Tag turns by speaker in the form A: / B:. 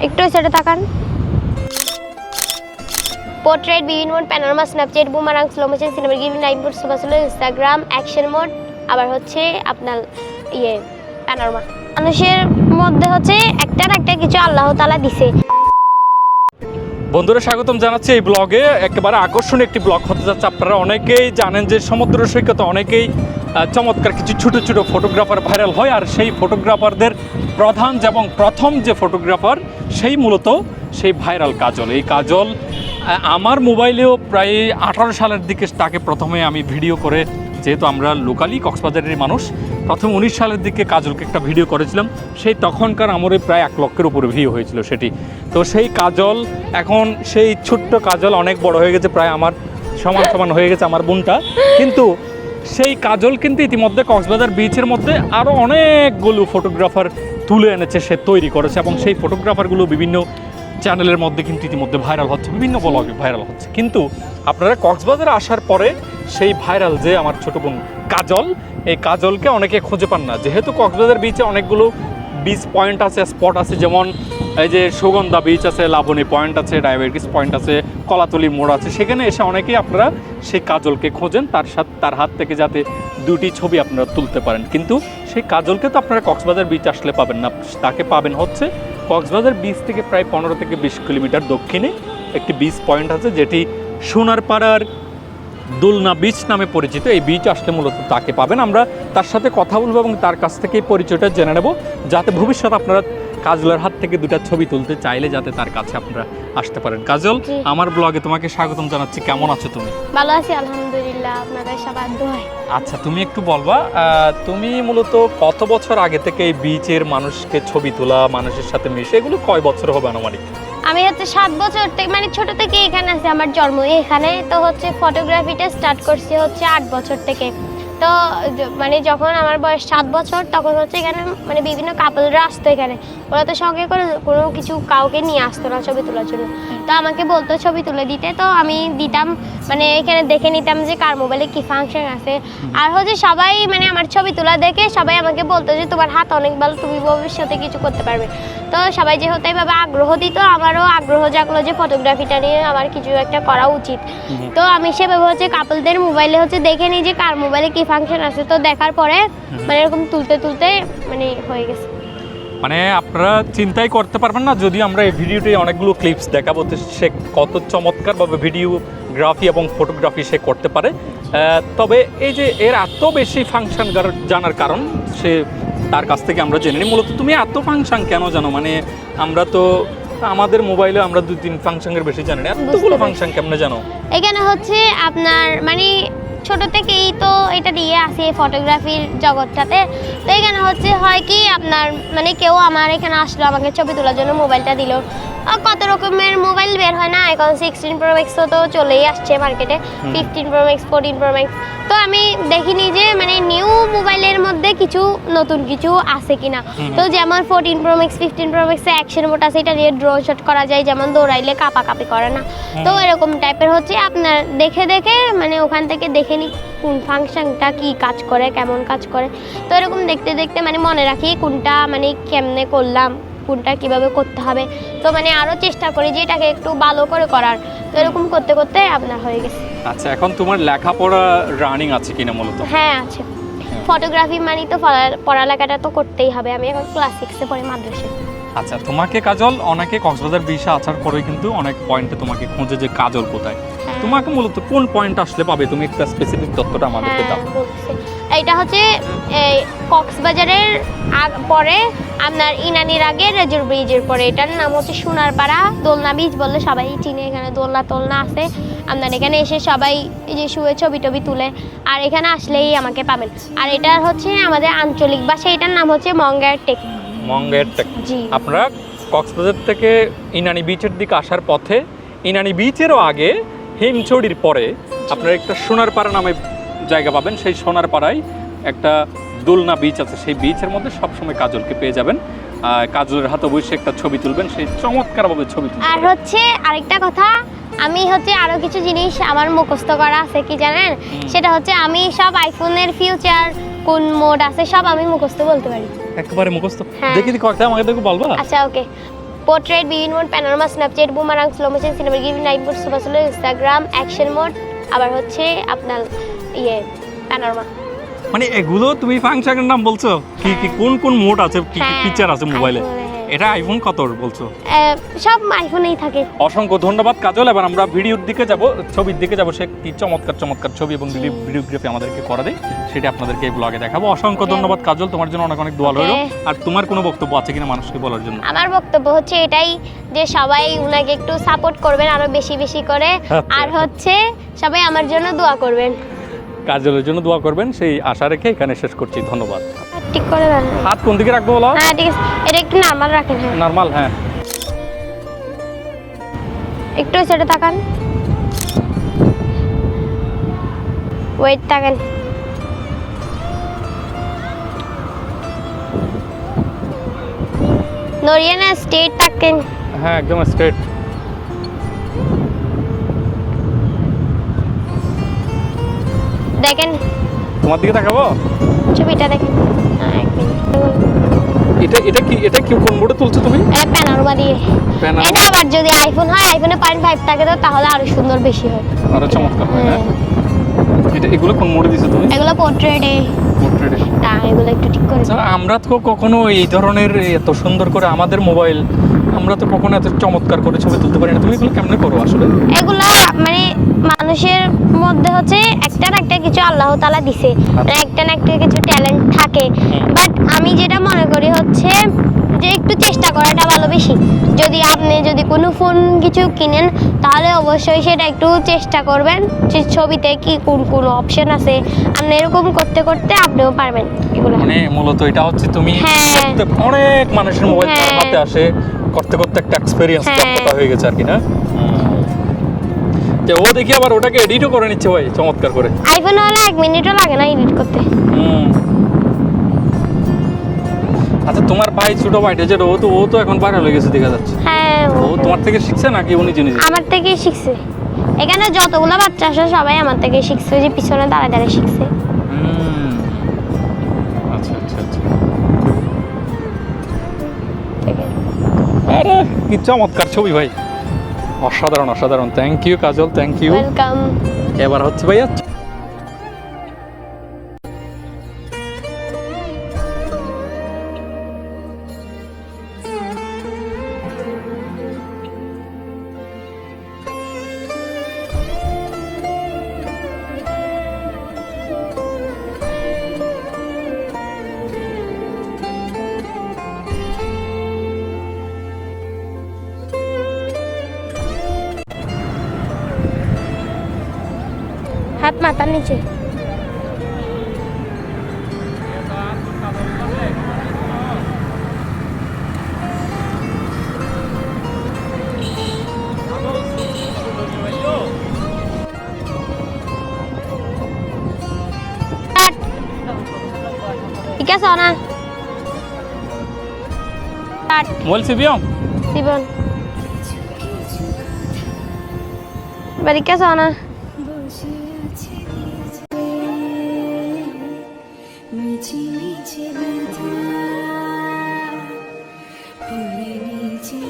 A: একটু সেটা তাকান। পোর্ট্রেট, বিভিন্ন mode, panorama, Snapchat, বুমারাং, slow motion, cinematography, night mode, super slow, Instagram, action mode, আবার হচ্ছে আপনার প্যানোরামা। মানুষের মধ্যে হচ্ছে একটা কিছু আল্লাহ তাআলা দিছে।
B: বন্ধুরা স্বাগতম জানাচ্ছি এই ব্লগে। একেবারে আকর্ষণীয় একটি ব্লগ হতে যাচ্ছে। আপনারা অনেকেই জানেন যে সমুদ্র সৈকতে অনেকেই চমৎকার কিছু ছোট ছোট ফটোগ্রাফার ভাইরাল হয়, আর সেই ফটোগ্রাফারদের প্রধান এবং প্রথম যে ফটোগ্রাফার সেই মূলত সেই ভাইরাল কাজল। এই কাজল আমার মোবাইলেও প্রায় 18 সালের দিকে তাকে প্রথমে আমি ভিডিও করে, যেহেতু আমরা লোকালি কক্সবাজারের মানুষ, প্রথম 19 সালের দিকে কাজলকে একটা ভিডিও করেছিলাম। সেই তখনকার আমরে প্রায় 1 লক্ষের উপরে ভিউ হয়েছিল সেটি। তো সেই কাজল এখন সেই ছোট্ট কাজল অনেক বড় হয়ে গেছে, প্রায় আমার সমান হয়ে গেছে আমার বোনটা। কিন্তু সেই কাজল কিন্তু ইতিমধ্যে কক্সবাজার বিচের মধ্যে আরও অনেকগুলো ফটোগ্রাফার তুলে এনেছে, সে তৈরি করেছে, এবং সেই ফটোগ্রাফারগুলো বিভিন্ন চ্যানেলের মধ্যে কিন্তু ইতিমধ্যে ভাইরাল হচ্ছে, বিভিন্ন ব্লগে ভাইরাল হচ্ছে। কিন্তু আপনারা কক্সবাজারে আসার পরে সেই ভাইরাল যে আমার ছোট বোন কাজল, এই কাজলকে অনেকে খুঁজে পান না। যেহেতু কক্সবাজার বিচে অনেকগুলো বিচ পয়েন্ট আছে, স্পট আছে, যেমন এই যে সুগন্ধা বিচ আছে, লাবণী পয়েন্ট আছে, ডায়াবেটিস পয়েন্ট আছে, কলাতলি মোড় আছে, সেখানে এসে অনেকেই আপনারা সেই কাজলকে খোঁজেন, তার হাত থেকে যাতে দুটি ছবি আপনারা তুলতে পারেন। কিন্তু সেই কাজলকে তো আপনারা কক্সবাজার বিচ আসলে পাবেন না, তাকে পাবেন হচ্ছে কক্সবাজার বিচ থেকে প্রায় 15 থেকে 20 কিলোমিটার দক্ষিণে একটি বিচ পয়েন্ট আছে, যেটি সোনারপাড়ার দোলনা বিচ নামে পরিচিত। এই বিচ আসলে মূলত তাকে পাবেন। আমরা তার সাথে কথা বলবো এবং তার কাছ থেকে এই পরিচয়টা জেনে নেব, যাতে ভবিষ্যতে আপনারা কাজলের হাত থেকে দুটা ছবি তুলতে চাইলে যাতে তার কাছে আপনারা আসতে পারেন। কাজল, আমার ব্লগে তোমাকে স্বাগতম জানাচ্ছি। কেমন আছো তুমি?
A: ভালো আছি আলহামদুলিল্লাহ, আপনাদের সবার দোয়ায়।
B: আচ্ছা, তুমি একটু বলবা তুমি মূলত কত বছর আগে থেকে এই বিচের মানুষকে ছবি তোলা, মানুষের সাথে মিশে, এগুলো কয় বছর হবে আনুমানিক?
A: আমি হচ্ছে 7 বছর থেকে, মানে ছোট থেকে এখানে আছি, আমার জন্ম এখানে। তো হচ্ছে ফটোগ্রাফিটা স্টার্ট করছি হচ্ছে 8 বছর থেকে। তো মানে যখন আমার বয়স 7 বছর, তখন হচ্ছে এখানে মানে বিভিন্ন কাপলরা আসতো এখানে। ওরা তো সঙ্গে করে কোনো কিছু কাউকে নিয়ে আসতো না ছবি তোলার জন্য, তো আমাকে বলতো ছবি তুলে দিতে। তো আমি দিতাম, মানে এখানে দেখে নিতাম যে কার মোবাইলে কী ফাংশন আছে। আর হচ্ছে সবাই মানে আমার ছবি তোলা দেখে সবাই আমাকে বলতো যে তোমার হাত অনেক ভালো, তুমি ভবিষ্যতে কিছু করতে পারবে। তো সবাই যেহেতু এইভাবে আগ্রহ দিত, আমারও আগ্রহ জাগলো যে ফটোগ্রাফিটা নিয়ে আমার কিছু একটা করা উচিত। তো আমি সেভাবে হচ্ছে কাপলদের মোবাইলে হচ্ছে দেখে নিই যে কার মোবাইলে কী ফাংশন আছে। তো দেখার পরে মানে এরকম তুলতে তুলতে মানে হয়ে গেছে।
B: মানে আপনারা চিন্তাই করতে পারবেন না, যদি আমরা এই ভিডিওতে অনেকগুলো ক্লিপস দেখাবো তো সে কত চমৎকারভাবে ভিডিওগ্রাফি এবং ফটোগ্রাফি সে করতে পারে। তবে এই যে এর এত বেশি ফাংশন জানার কারণ সে তার কাছ থেকে আমরা জেনে নিই। মূলত তুমি এত ফাংশন কেন জানো? মানে আমরা তো আমাদের মোবাইলে আমরা 2-3 ফাংশনের বেশি জানি না, এতগুলো ফাংশন কেমনে জানো?
A: এখানে হচ্ছে আপনার মানে ছোট থেকেই তো এটা দিয়ে আসি ফটোগ্রাফির জগৎটাতে। তো এখানে হচ্ছে হয় কি আপনার মানে কেউ আমার এখানে আসলো, আমাকে ছবি তোলার জন্য মোবাইলটা দিল। কত রকমের মোবাইল বের হয় না, এখন 16 প্রো ম্যাক্স তো চলেই আসছে মার্কেটে, 15 প্রো ম্যাক্স, 14 প্রো ম্যাক্স। তো আমি দেখিনি যে মানে নিউ মোবাইলের মধ্যে কিছু নতুন কিছু আছে কিনা। তো যেমন 14 প্রো ম্যাক্স, 15 প্রো ম্যাক্সে অ্যাকশন মোড আছে, এটা দিয়ে ড্রোন শট করা যায়, যেমন দৌড়াইলে কাঁপাকাঁপি করে না। তো এরকম টাইপের হচ্ছে আপনার দেখে দেখে মানে ওখান থেকে দেখে নিই কোন ফাংশনটা কি কাজ করে, কেমন কাজ করে। তো এরকম দেখতে দেখতে মানে মনে রাখি কোনটা মানে কেমনে করলাম, কোনটা কিভাবে করতে হবে। তো মানে আরও চেষ্টা করি যে এটাকে একটু ভালো করে করার। তো এরকম করতে করতে আপনার হয়ে গেছে।
B: আচ্ছা, এখন তোমার লেখাপড়া রানিং আছে কিনা মূলত?
A: হ্যাঁ আছে। ফটোগ্রাফি মানে তো পড়ালেখাটা তো করতেই হবে। আমি এখন ক্লাস 6-এ পড়ি মাদ্রাসায়।
B: আচ্ছা, তোমাকে কাজল অনেকে কক্সবাজার বিচে আসার পরে কিন্তু অনেক পয়েন্টে তোমাকে খুঁজে যে কাজল কোথায়, তোমাকে মূলত কোন পয়েন্ট আসলে পাবে? তুমি একটা স্পেসিফিক তথ্যটা আমাদেরকে দাও।
A: এইটা হচ্ছে কক্সবাজারের পরে আপনার ইনানির আগে রেজর ব্রিজের পরে, এটার নাম হচ্ছে সোনারপাড়া দোলনা বিচ বললে সবাই চিনে। এখানে দোলনা টোলনা আছে, আপনার এখানে এসে সবাই এই যে শুয়ে ছবি টবি তুলে, আর এখানে আসলেই আমাকে পাবেন। আর এটা হচ্ছে আমাদের আঞ্চলিক ভাষা, এটার নাম হচ্ছে মঙ্গায়ের টেক।
B: মঙ্গায়ের টেক। আপনারা কক্সবাজার থেকে ইনানি বিচের দিকে আসার পথে, ইনানি বিচেরও আগে হিমছড়ির পরে আপনারা একটা সোনারপাড়া নামে জায়গা পাবেন। সেই সোনারপাড়ায় একটা দোলনা বিচ আছে, সেই বিচের মধ্যে সবসময় কাজলকে পেয়ে যাবেন। কাজলের হাতে বসে একটা ছবি তুলবেন, সেই চমৎকারভাবে ছবি তুলবেন।
A: আর হচ্ছে আরেকটা কথা, আমি হচ্ছে আরো কিছু জিনিস আমার মুখস্থ করা আছে, কি জানেন? সেটা হচ্ছে আমি সব আইফোনের ফিউচার কোন মোড আছে সব আমি মুখস্থ বলতে পারি।
B: একেবারে মুখস্থ? দেখি কয়েকটা আমাকে দেখো বলবা?
A: আচ্ছা ওকে। পোর্ট্রেট, বিভিন্ন mode, panorama, Snapchat, বুমারাং, slow motion, cinematic, night mode, super slow, Instagram, action mode, আবার হচ্ছে আপনার প্যানোরামা।
B: মানে এগুলো তুমি ফাংশনের নাম বলছো? কি কি কোন কোন মোড আছে, কি কি ফিচার আছে মোবাইলে? এটা আইফোন কত বলছো?
A: সব আইফোনেই থাকে।
B: অসংখ্য ধন্যবাদ কাজল। এবার আমরা ভিডিওর দিকে যাব, ছবির দিকে যাব। সে কি চমৎকার চমৎকার ছবি এবং ভিডিওগ্রাফি আমাদেরকে করা দেয়, সেটা আপনাদেরকে এই ব্লগে দেখাবো। অসংখ্য ধন্যবাদ কাজল, তোমার জন্য অনেক অনেক দোয়া রইল। আর তোমার কোনো বক্তব্য আছে কিনা মানুষকে বলার জন্য?
A: আমার বক্তব্য হচ্ছে এটাই যে সবাই উনাকে একটু সাপোর্ট করবেন আরো বেশি বেশি করে, আর হচ্ছে সবাই আমার জন্য দোয়া করবেন।
B: কাজলের জন্য দোয়া করবেন সেই আশা রেখে এখানে শেষ করছি। ধন্যবাদ।
A: ঠিক করে দেন।
B: হাত কোন দিকে রাখবো বলো?
A: হ্যাঁ ঠিক আছে, এটা একটু নরমাল রাখেন। হ্যাঁ
B: নরমাল, হ্যাঁ।
A: একটু সেটা তাকান, ওয়েট তাকান। নড়িয়ে না, স্ট্রেট তাকান।
B: হ্যাঁ একদম স্ট্রেট।
A: দেখেন
B: তোমার দিকে তাকাবো?
A: ছবিটা দেখেন। এক মিনিট।
B: এটা কি কোন মোডে তুলছো তুমি?
A: এটা প্যানোরামা দিয়ে।
B: প্যানোরামা?
A: এটা আবার যদি আইফোন হয়, আইফোনে 0.5 থাকে তো তাহলে আরো সুন্দর বেশি হয়,
B: আরো চমৎকার হয়। হ্যাঁ এগুলো কোন মোডে দিছো তুমি?
A: এগুলো পোর্ট্রেটে।
B: পোর্ট্রেটে?
A: না এগুলো একটু ঠিক করে।
B: আমরা তো কখনো এই ধরনের এত সুন্দর করে আমাদের মোবাইল, আমরা তো কখনো এত চমৎকার করে ছবি তুলতে পারি না। তুমি এগুলো কেমনে করো আসলে?
A: এগুলা মানে মানুষের মধ্যে হচ্ছে একটা না একটা কিছু আল্লাহ তাআলা দিছে, মানে একটা না একটা কিছু ট্যালেন্ট থাকে। বাট আমি যেটা মনে করি হচ্ছে যে একটু চেষ্টা করাটা ভালো বেশি। যদি কোনো ফোন কিছু কিনেন তাহলে অবশ্যই সেটা একটু চেষ্টা করবেন যে ছবিতে কি কোন কোন অপশন আছে, আপনি এরকম করতে করতে আপনিও পারবেন এগুলো।
B: মানে মূলত এটা হচ্ছে তুমি অনেক মানুষের মোবাইল হাতে আসে করতে করতে একটা এক্সপেরিয়েন্স দক্ষতা হয়ে গেছে আর কি, না? যে ও দেখি আবার ওটাকে এডিটও করে নিচ্ছে ভাই চমৎকার করে।
A: আইফোনে হলে 1 মিনিটও লাগে না এডিট করতে।
B: আচ্ছা তোমার ভাই ছোট ভাইটা যেটা ও তো এখন ভাইরাল হয়ে গেছে দেখা যাচ্ছে।
A: হ্যাঁ
B: ও তোমার থেকে শিখছে নাকি উনি জিনিস?
A: আমার থেকেই শিখছে। এখানে যতগুলো বাচ্চা আসে সবাই আমার থেকে শিখছে, যে পিছনে দাঁড়ায় দাঁড়ায় শিখছে।
B: আচ্ছা আচ্ছা আচ্ছা। আরে কি চমৎকার ছবি ভাই, অসাধারণ অসাধারণ। Thank you Kajal, thank you.
A: Welcome.
B: এবার হচ্ছে ভাইয়া
A: হাত মাথার নিচে। ঠিক আছে না?
B: মোবাইল সিবিয়ম
A: সিবন বাড়ি কে না?
C: মিছি মিছি ব্যথা হয়ে নিচে